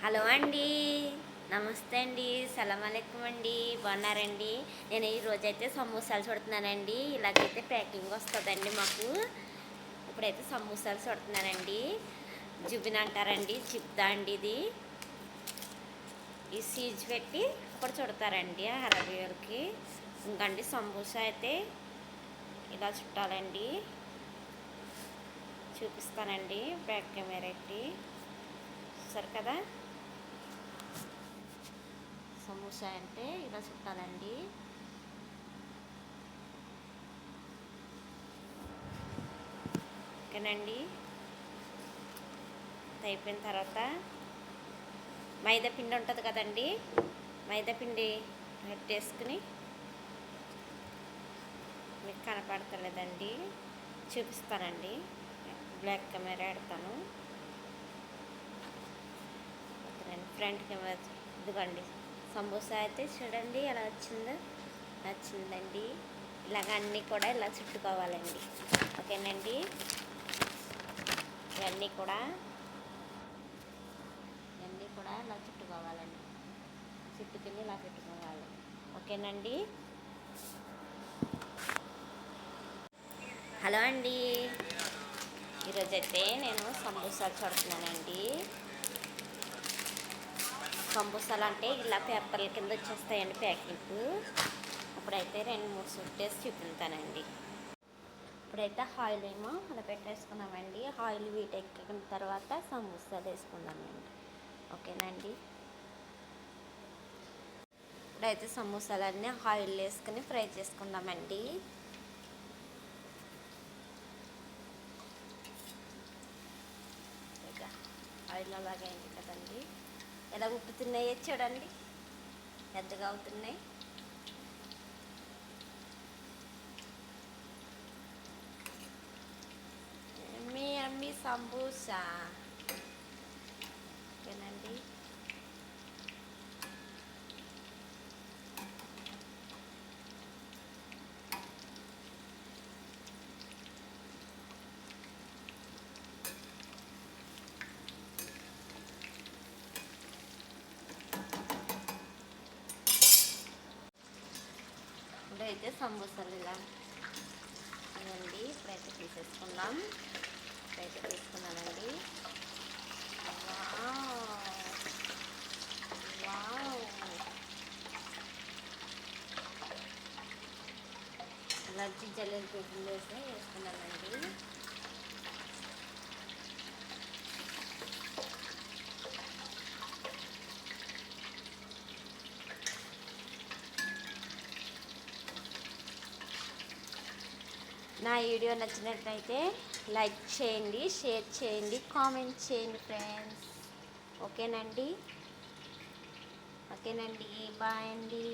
Hello అండి. నమస్తే అండి. సలాం అలైకుం అండి. బాగున్నారండి? నేను ఈరోజైతే సమోసాలు చుడుతున్నానండి. ఇలాగైతే ప్యాకింగ్ వస్తుందండి మాకు. ఇప్పుడైతే సమోసాలు చుడుతున్నానండి. జుబిన్ అంటారండి, చిప్దా అండి ఇది. ఈ సీజ్ పెట్టి కూడా చుడతారండి అరబీలకి. ఇంకండి సమోసా అయితే ఇలా చుట్టాలండి. చూపిస్తానండి బ్యాక్ కెమెరా ఎట్టి. చూసారు కదా, సమోసా అంటే ఇలా చుట్టాలండి. ఓకేనండి. అయిపోయిన తర్వాత మైదా పిండి ఉంటుంది కదండి, మైదా పిండి పెట్టేసుకుని, మీకు కనపడతలేదండి, చూపిస్తానండి. బ్లాక్ కెమెరా పెడతాను. ఫ్రంట్ కెమెరా ఇదిగోండి. సమోసా అయితే చూడండి ఎలా వచ్చిందో. నచ్చిందండి. ఇలాగ అన్నీ కూడా ఇలా చుట్టుకోవాలండి. ఓకేనండి. ఇవన్నీ కూడా ఇలా చుట్టుకోవాలండి. చుట్టుకుని ఇలా పెట్టుకోవాలి. ఓకేనండి. హలో అండి. ఈరోజైతే నేను సమోసాలు చుడుతున్నానండి. సమోసాలు అంటే ఇలా పేపర్ల కింద వచ్చేస్తాయండి ప్యాకింగ్. ఇప్పుడైతే 2-3 చుట్టేసి చూపిస్తానండి. ఇప్పుడైతే ఆయిల్ ఏమో అలా పెట్టేసుకున్నామండి. ఆయిల్ వీట్ ఎక్కిన తర్వాత సమోసాలు వేసుకుందామండి. ఓకేనండి. ఇప్పుడైతే సమోసాలన్నీ ఆయిల్ వేసుకుని ఫ్రై చేసుకుందామండి. ఇక ఆయిల్ అలాగే అయింది కదండి. ఎలా ఉప్పుతున్నాయో చూడండి, పెద్దగా అవుతున్నాయి. అమ్మి సమోసా. ఓకేనండి. ఇప్పుడైతే సమోసాలు ఇలా ఇవ్వండి. ఇప్పుడైతే తీసేసుకుందాం. ఇప్పుడైతే తీసుకున్నానండి. ఇలా జల్లెలు పెట్టుకుని వేసుకున్నానండి. నా వీడియో నచ్చినట్లయితే లైక్ చేయండి, షేర్ చేయండి, కామెంట్ చేయండి ఫ్రెండ్స్. ఓకేనండి. బాయ్ అండి.